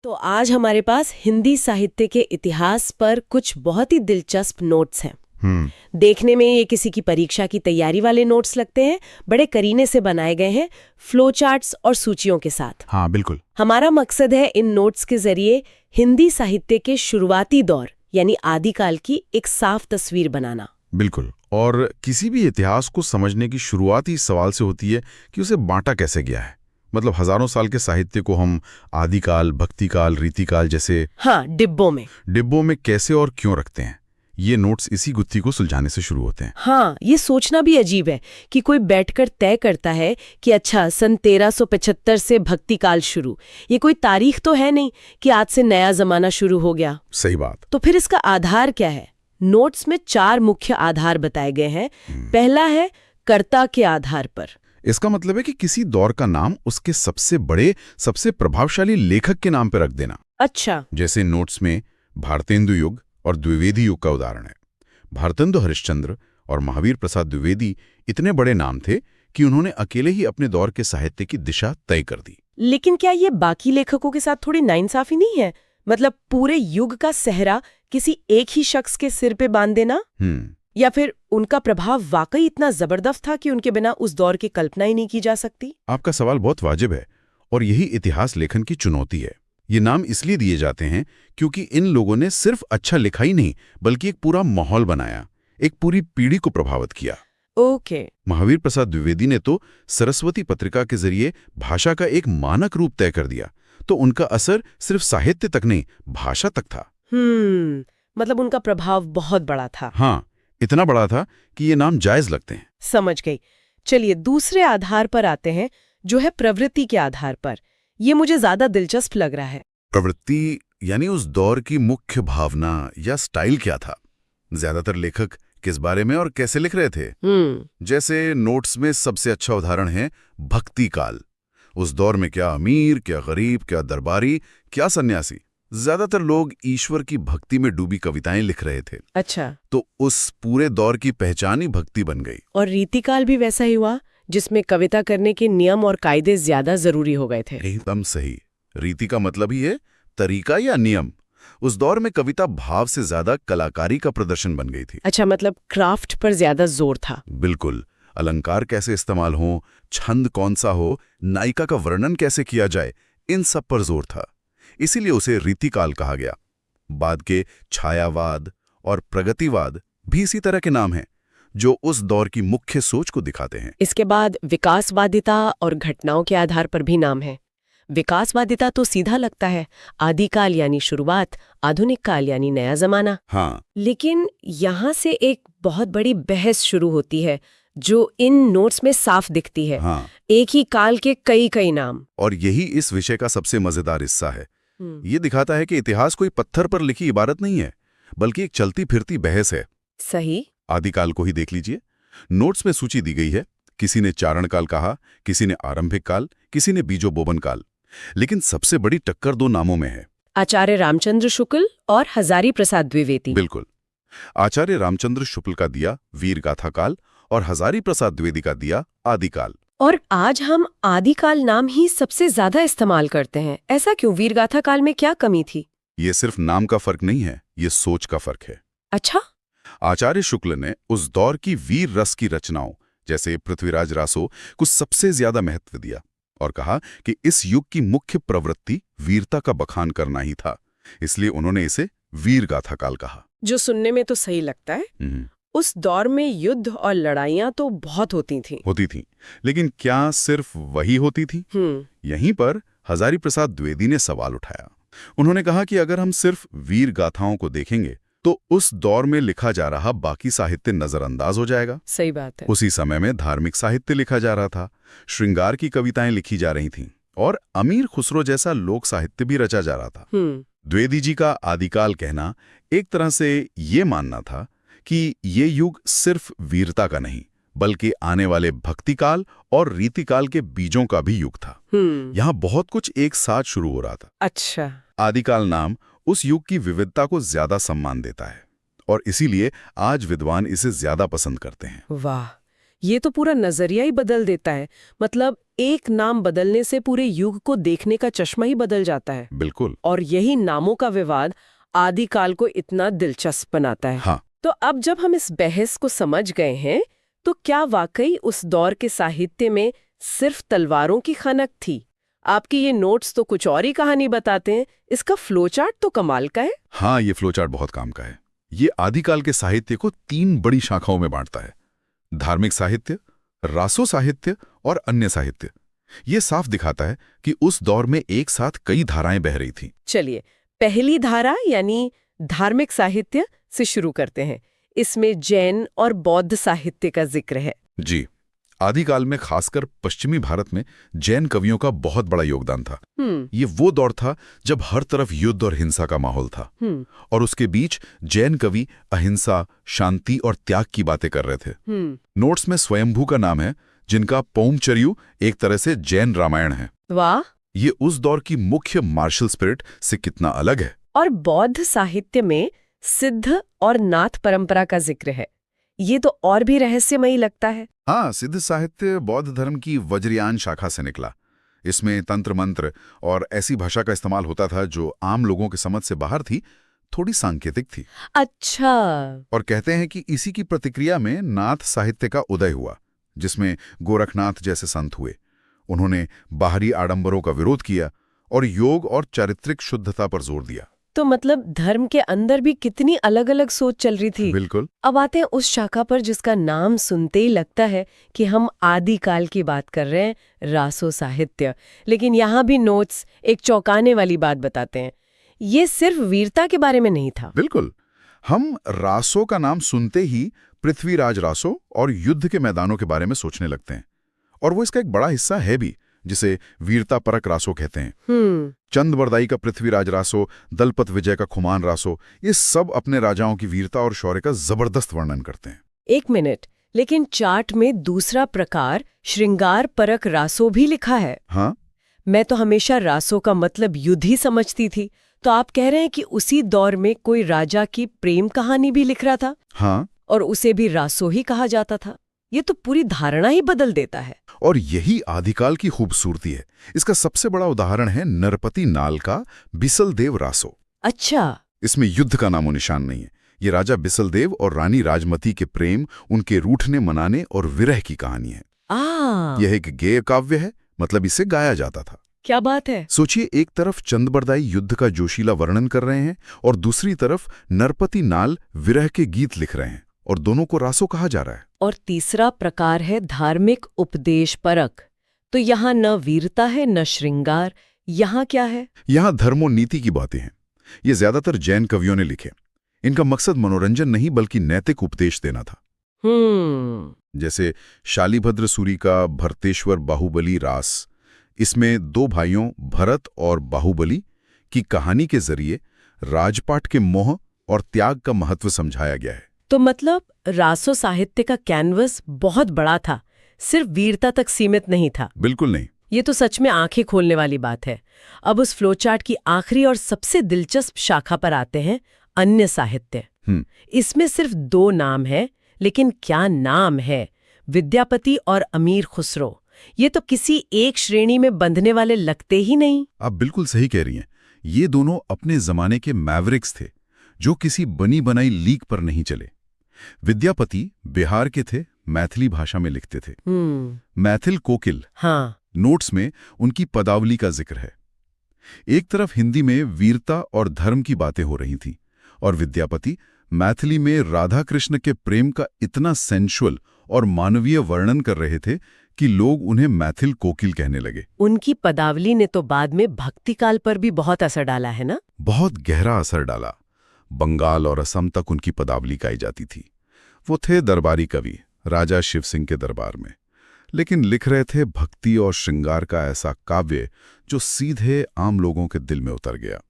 तो आज हमारे पास हिंदी साहित्य के इतिहास पर कुछ बहुत ही दिलचस्प नोट्स हैं। देखने में ये किसी की परीक्षा की तैयारी वाले नोट्स लगते हैं, बड़े करीने से बनाए गए हैं, फ्लो चार्ट्स और सूचियों के साथ। हाँ बिल्कुल। हमारा मकसद है इन नोट्स के जरिए हिंदी साहित्य के शुरुआती दौर यानी आदिकाल की एक साफ तस्वीर बनाना। बिल्कुल। और किसी भी इतिहास को समझने की शुरुआत ही इस सवाल से होती है कि उसे बांटा कैसे गया है। मतलब हजारों साल के साहित्य को हम आदिकाल, भक्तिकाल, रीतिकाल जैसे डिब्बों में कैसे और क्यों रखते हैं। ये नोट्स इसी गुत्थी को सुलझाने से शुरू होते हैं। हाँ, ये सोचना भी अजीब है कि कोई बैठकर तय करता है कि अच्छा सन 1375 से भक्तिकाल शुरू। ये कोई तारीख तो है नहीं कि आज से नया जमाना शुरू हो गया। सही बात। तो फिर इसका आधार क्या है? नोट्स में 4 मुख्य आधार बताए गए हैं। पहला है कर्ता के आधार पर। इसका मतलब है कि किसी दौर का नाम उसके सबसे बड़े, सबसे प्रभावशाली लेखक के नाम पर रख देना। अच्छा। जैसे नोट्स में भारतेंदु युग और द्विवेदी युग का उदाहरण है। भारतेंदु हरिश्चंद्र और महावीर प्रसाद द्विवेदी इतने बड़े नाम थे कि उन्होंने अकेले ही अपने दौर के साहित्य की दिशा तय कर दी। लेकिन क्या ये बाकी लेखकों के साथ थोड़ी नाइंसाफी नहीं है? मतलब पूरे युग का सेहरा किसी एक ही शख्स के सिर पे बांध देना? या फिर उनका प्रभाव वाकई इतना जबरदस्त था कि उनके बिना उस दौर की कल्पना ही नहीं की जा सकती? आपका सवाल बहुत वाजिब है और यही इतिहास लेखन की चुनौती है। ये नाम इसलिए दिए जाते हैं क्योंकि इन लोगों ने सिर्फ अच्छा लिखा ही नहीं बल्कि एक पूरा माहौल बनाया, एक पूरी पीढ़ी को प्रभावित किया। ओके। महावीर प्रसाद द्विवेदी ने तो सरस्वती पत्रिका के जरिए भाषा का एक मानक रूप तय कर दिया, तो उनका असर सिर्फ साहित्य तक नहीं, भाषा तक था। मतलब उनका प्रभाव बहुत बड़ा था। हाँ, इतना बड़ा था कि ये नाम जायज लगते हैं। समझ गई। चलिए दूसरे आधार पर आते हैं, जो है प्रवृत्ति के आधार पर। ये मुझे ज्यादा दिलचस्प लग रहा है। प्रवृत्ति यानी उस दौर की मुख्य भावना या स्टाइल क्या था। ज्यादातर लेखक किस बारे में और कैसे लिख रहे थे। जैसे नोट्स में सबसे अच्छा उदाहरण है भक्ति काल। उस दौर में क्या अमीर, क्या गरीब, क्या दरबारी, क्या सन्यासी, ज्यादातर लोग ईश्वर की भक्ति में डूबी कविताएं लिख रहे थे। अच्छा। तो उस पूरे दौर की पहचान ही भक्ति बन गई। और रीतिकाल भी वैसा ही हुआ, जिसमें कविता करने के नियम और कायदे ज्यादा जरूरी हो गए थे। एकदम सही। रीति का मतलब ही है तरीका या नियम। उस दौर में कविता भाव से ज्यादा कलाकारी का प्रदर्शन बन गई थी। अच्छा, मतलब क्राफ्ट पर ज्यादा जोर था। बिल्कुल। अलंकार कैसे इस्तेमाल हो, छंद कौन सा हो, नायिका का वर्णन कैसे किया जाए, इन सब पर जोर था। इसीलिए उसे रीतिकाल कहा गया। बाद के छायावाद और प्रगतिवाद भी इसी तरह के नाम हैं, जो उस दौर की मुख्य सोच को दिखाते हैं। इसके बाद विकासवादिता और घटनाओं के आधार पर भी नाम है। विकासवादिता तो सीधा लगता है, आदिकाल यानी शुरुआत, आधुनिक काल यानी नया जमाना। हाँ। लेकिन यहाँ से एक बहुत बड़ी बहस शुरू होती है, जो इन नोट्स में साफ दिखती है। हाँ। एक ही काल के कई कई नाम। और यही इस विषय का सबसे मजेदार हिस्सा है। ये दिखाता है कि इतिहास कोई पत्थर पर लिखी इबारत नहीं है, बल्कि एक चलती फिरती बहस है। सही। आदिकाल को ही देख लीजिए। नोट्स में सूची दी गई है। किसी ने चारण काल कहा, किसी ने आरंभिक काल, किसी ने बीजो बोबन काल। लेकिन सबसे बड़ी टक्कर 2 नामों में है, आचार्य रामचंद्र शुक्ल और हजारी प्रसाद द्विवेदी। बिल्कुल। आचार्य रामचंद्र शुक्ल का दिया वीर गाथा काल और हजारी प्रसाद द्विवेदी का दिया आदिकाल। और आज हम आदिकाल नाम ही सबसे ज्यादा इस्तेमाल करते हैं। ऐसा क्यों? वीरगाथा काल में क्या कमी थी? ये सिर्फ नाम का फर्क नहीं है, ये सोच का फर्क है। अच्छा। आचार्य शुक्ल ने उस दौर की वीर रस की रचनाओं जैसे पृथ्वीराज रासो को सबसे ज्यादा महत्व दिया और कहा कि इस युग की मुख्य प्रवृत्ति वीरता का बखान करना ही था। इसलिए उन्होंने इसे वीर गाथा काल कहा। जो सुनने में तो सही लगता है। उस दौर में युद्ध और लड़ाइयां तो बहुत होती थीं। लेकिन क्या सिर्फ वही होती थी? यहीं पर हजारी प्रसाद द्विवेदी ने सवाल उठाया। उन्होंने कहा कि अगर हम सिर्फ वीर गाथाओं को देखेंगे तो उस दौर में लिखा जा रहा बाकी साहित्य नजरअंदाज हो जाएगा। सही बात है। उसी समय में धार्मिक साहित्य लिखा जा रहा था, श्रृंगार की कविताएं लिखी जा रही थीं और अमीर खुसरो जैसा लोक साहित्य भी रचा जा रहा था। द्विवेदी जी का आदिकाल कहना एक तरह से ये मानना था कि ये युग सिर्फ वीरता का नहीं बल्कि आने वाले भक्तिकाल और रीतिकाल के बीजों का भी युग था। यहाँ बहुत कुछ एक साथ शुरू हो रहा था। अच्छा। आदिकाल नाम उस युग की विविधता को ज्यादा सम्मान देता है और इसीलिए आज विद्वान इसे ज्यादा पसंद करते हैं। वाह, ये तो पूरा नजरिया ही बदल देता है। मतलब एक नाम बदलने से पूरे युग को देखने का चश्मा ही बदल जाता है। बिल्कुल। और यही नामों का विवाद आदिकाल को इतना दिलचस्प बनाता है। हाँ। तो अब जब हम इस बहस को समझ गए हैं, तो क्या वाकई उस दौर के साहित्य में सिर्फ तलवारों की खनक थी? आपके ये नोट्स तो कुछ और ही कहानी बताते हैं। इसका फ्लोचार्ट तो कमाल का है। हाँ, ये फ्लोचार्ट बहुत काम का है। ये आदिकाल के साहित्य को 3 बड़ी शाखाओं में बांटता है: धार्मिक साहित्य, रासो साहित्य और अन्य साहित्य। ये साफ दिखाता है कि उस दौर में एक साथ कई धाराएं बह रही थीं। चलिए, पहली धारा यानी धार्मिक साहित्य से शुरू करते हैं। इसमें जैन और बौद्ध साहित्य का जिक्र है। जी, आदिकाल में खासकर पश्चिमी भारत में जैन कवियों का बहुत बड़ा योगदान था। ये वो दौर था जब हर तरफ युद्ध और हिंसा का माहौल था, और उसके बीच जैन कवि अहिंसा, शांति और त्याग की बातें कर रहे थे। नोट्स में स्वयंभू का नाम है, जिनका पौमचर्यु एक तरह से जैन रामायण है। वाह! ये उस दौर की मुख्य मार्शल स्पिरिट से कितना अलग है। और बौद्ध साहित्य में सिद्ध और नाथ परंपरा का जिक्र है। ये तो और भी रहस्यमयी लगता है। हाँ, सिद्ध साहित्य बौद्ध धर्म की वज्रयान शाखा से निकला। इसमें तंत्र मंत्र और ऐसी भाषा का इस्तेमाल होता था जो आम लोगों की समझ से बाहर थी, थोड़ी सांकेतिक थी। अच्छा। और कहते हैं कि इसी की प्रतिक्रिया में नाथ साहित्य का उदय हुआ, जिसमें गोरखनाथ जैसे संत हुए। उन्होंने बाहरी आडंबरों का विरोध किया और योग और चारित्रिक शुद्धता पर जोर दिया। तो मतलब धर्म के अंदर भी कितनी अलग अलग सोच चल रही थी। बिल्कुल। अब आते हैं उस शाखा पर जिसका नाम सुनते ही लगता है कि हम आदिकाल की बात कर रहे हैं, रासो साहित्य। लेकिन यहाँ भी नोट्स एक चौंकाने वाली बात बताते हैं। ये सिर्फ वीरता के बारे में नहीं था। बिल्कुल। हम रासो का नाम सुनते ही पृथ्वीराज रासो और युद्ध के मैदानों के बारे में सोचने लगते हैं, और वो इसका एक बड़ा हिस्सा है भी, जिसे वीरता परक रासो कहते हैं। चंद बरदाई का पृथ्वीराज रासो, दलपत विजय का खुमान रासो, ये सब अपने राजाओं की वीरता और शौर्य का जबरदस्त वर्णन करते हैं। एक मिनट, लेकिन चार्ट में दूसरा प्रकार श्रृंगार परक रासो भी लिखा है। हाँ? मैं तो हमेशा रासो का मतलब युद्ध ही समझती थी। तो आप कह रहे हैं कि उसी दौर में कोई राजा की प्रेम कहानी भी लिख रहा था? हाँ। और उसे भी रासो ही कहा जाता था? ये तो पूरी धारणा ही बदल देता है। और यही आदिकाल की खूबसूरती है। इसका सबसे बड़ा उदाहरण है नरपति नाल का बिसलदेव रासो। अच्छा। इसमें युद्ध का नामो निशान नहीं है। ये राजा बिसलदेव और रानी राजमती के प्रेम, उनके रूठने मनाने और विरह की कहानी है। यह एक गेय काव्य है, मतलब इसे गाया जाता था। क्या बात है। सोचिए, एक तरफ चंदबरदाई युद्ध का जोशीला वर्णन कर रहे हैं और दूसरी तरफ नरपति नाल विरह के गीत लिख रहे हैं, और दोनों को रासो कहा जा रहा है। और तीसरा प्रकार है धार्मिक उपदेश परक। तो यहाँ न वीरता है न श्रृंगार, यहाँ क्या है? यहाँ धर्म और नीति की बातें हैं। ये ज्यादातर जैन कवियों ने लिखे। इनका मकसद मनोरंजन नहीं बल्कि नैतिक उपदेश देना था। जैसे शालिभद्र सूरी का भरतेश्वर बाहुबली रास। इसमें 2 भाइयों भरत और बाहुबली की कहानी के जरिए राजपाट के मोह और त्याग का महत्व समझाया गया है। तो मतलब रासो साहित्य का कैनवस बहुत बड़ा था, सिर्फ वीरता तक सीमित नहीं था। बिल्कुल नहीं। ये तो सच में आंखें खोलने वाली बात है। अब उस फ्लोचार्ट की आखिरी और सबसे दिलचस्प शाखा पर आते हैं, अन्य साहित्य। इसमें सिर्फ 2 नाम हैं, लेकिन क्या नाम है! विद्यापति और अमीर खुसरो। ये तो किसी एक श्रेणी में बंधने वाले लगते ही नहीं। आप बिल्कुल सही कह रही हैं। ये दोनों अपने जमाने के मैवरिक्स थे, जो किसी बनी बनाई लीक पर नहीं चले। विद्यापति बिहार के थे, मैथिली भाषा में लिखते थे। मैथिल कोकिल। हाँ। नोट्स में उनकी पदावली का जिक्र है। एक तरफ हिंदी में वीरता और धर्म की बातें हो रही थीं, और विद्यापति मैथिली में राधा कृष्ण के प्रेम का इतना सेंशुअल और मानवीय वर्णन कर रहे थे कि लोग उन्हें मैथिल कोकिल कहने लगे। उनकी पदावली ने तो बाद में भक्तिकाल पर भी बहुत असर डाला है ना? बहुत गहरा असर डाला। बंगाल और असम तक उनकी पदावली गाई जाती थी। वो थे दरबारी कवि, राजा शिव सिंह के दरबार में, लेकिन लिख रहे थे भक्ति और श्रृंगार का ऐसा काव्य जो सीधे आम लोगों के दिल में उतर गया।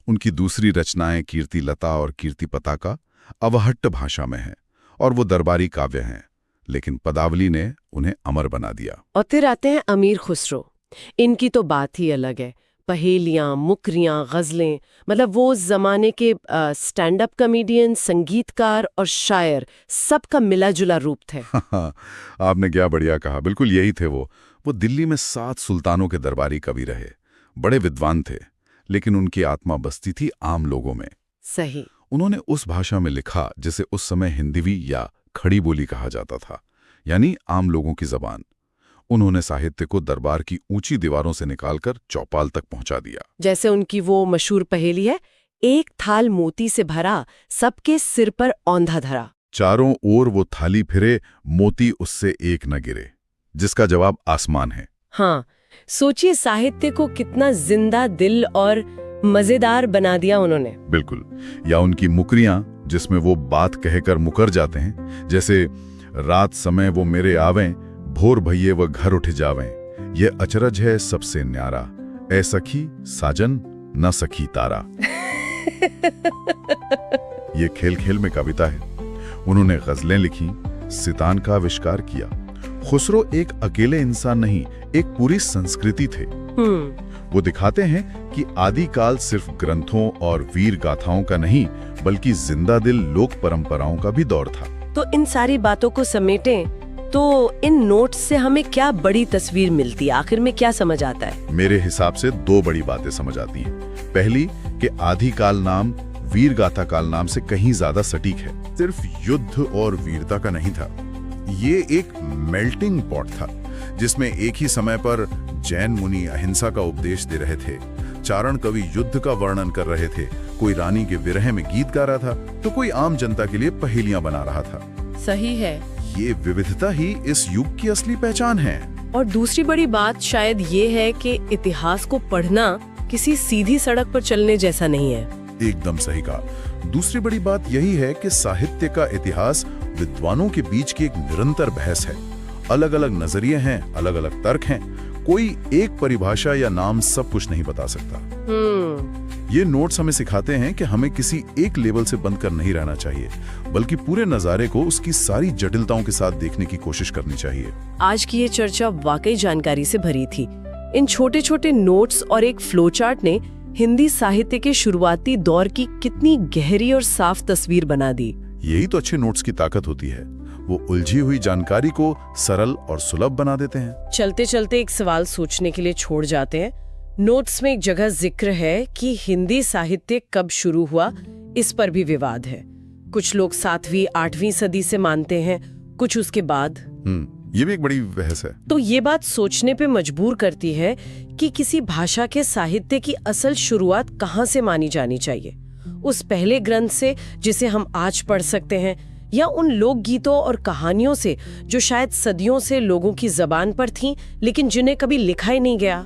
उनकी दूसरी रचनाएं कीर्ति लता और कीर्ति पताका अवहट्ट भाषा में हैं, और वो दरबारी काव्य हैं, लेकिन पदावली ने उन्हें अमर बना दिया। और फिर आते हैं अमीर खुसरो। इनकी तो बात ही अलग है। पहेलियां, मुकरियां, गजलें, मतलब वो जमाने के स्टैंड अप कॉमेडियन, संगीतकार और शायर, सबका मिला जुला रूप थे। आपने क्या बढ़िया कहा। बिल्कुल यही थे वो वो दिल्ली में 7 सुल्तानों के दरबारी कवि रहे, बड़े विद्वान थे, लेकिन उनकी आत्मा बसती थी आम लोगों में। सही। उन्होंने उस भाषा में लिखा जिसे उस समय हिंदवी या खड़ी बोली कहा जाता था, यानी आम लोगों की जबान। उन्होंने साहित्य को दरबार की ऊंची दीवारों से निकालकर चौपाल तक पहुंचा दिया। जैसे उनकी वो मशहूर पहेली है, एक थाल मोती से भरा, सबके सिर पर औंधा धरा। चारों ओर वो थाली फिरे, मोती उससे एक न गिरे, जिसका जवाब आसमान है। हाँ, सोचिए साहित्य को कितना जिंदा दिल और मजेदार बना दिया उन्होंने। बिल्कुल। या उनकी मुकरियां, जिसमें वो बात कहकर मुकर जाते हैं, जैसे रात समय वो मेरे आवें, भोर भइये वो घर उठ जावें, ये अचरज है सबसे न्यारा, ए सखी साजन न सखी तारा। ये खेल खेल में कविता है। उन्होंने गजलें लिखी, सितान का आविष्कार किया। खुसरो एक अकेले इंसान नहीं, एक पूरी संस्कृति थे। वो दिखाते हैं कि आदिकाल सिर्फ ग्रंथों और वीर गाथाओं का नहीं, बल्कि जिंदा दिल लोक परंपराओं का भी दौर था। तो इन सारी बातों को समेटें तो इन नोट्स से हमें क्या बड़ी तस्वीर मिलती है? आखिर में क्या समझ आता है? मेरे हिसाब से 2 बड़ी बातें समझ आती हैं। पहली कि आदिकाल नाम वीर गाथा काल नाम से कहीं ज्यादा सटीक है। सिर्फ युद्ध और वीरता का नहीं था, ये एक मेल्टिंग पॉट था, जिसमें एक ही समय पर जैन मुनि अहिंसा का उपदेश दे रहे थे, चारण कवि युद्ध का वर्णन कर रहे थे, कोई रानी के विरह में गीत गा रहा था, तो कोई आम जनता के लिए पहेलियां बना रहा था। सही है। ये विविधता ही इस युग की असली पहचान है। और दूसरी बड़ी बात शायद ये है कि इतिहास को पढ़ना किसी सीधी सड़क पर चलने जैसा नहीं है। एकदम सही कहा। दूसरी बड़ी बात यही है कि साहित्य का इतिहास विद्वानों के बीच की एक निरंतर बहस है। अलग अलग नजरिए हैं, अलग अलग तर्क हैं, कोई एक परिभाषा या नाम सब कुछ नहीं बता सकता। ये नोट्स हमें सिखाते हैं कि हमें किसी एक लेवल से बंद कर नहीं रहना चाहिए, बल्कि पूरे नजारे को उसकी सारी जटिलताओं के साथ देखने की कोशिश करनी चाहिए। आज की ये चर्चा वाकई जानकारी से भरी थी। इन छोटे छोटे नोट्स और एक फ्लो चार्ट ने हिंदी साहित्य के शुरुआती दौर की कितनी गहरी और साफ तस्वीर बना दी। यही तो अच्छे नोट्स की ताकत होती है, वो उलझी हुई जानकारी को सरल और सुलभ बना देते हैं। चलते चलते एक सवाल सोचने के लिए छोड़ जाते हैं। नोट्स में एक जगह जिक्र है कि हिंदी साहित्य कब शुरू हुआ, इस पर भी विवाद है। कुछ लोग 7वीं 8वीं सदी से मानते हैं, कुछ उसके बाद। ये भी एक बड़ी बहस है। तो ये बात सोचने पे मजबूर करती है कि किसी भाषा के साहित्य की असल शुरुआत कहाँ से मानी जानी चाहिए। उस पहले ग्रंथ से जिसे हम आज पढ़ सकते हैं, या उन लोकगीतों और कहानियों से जो शायद सदियों से लोगों की जबान पर थीं, लेकिन जिन्हें कभी लिखा ही नहीं गया।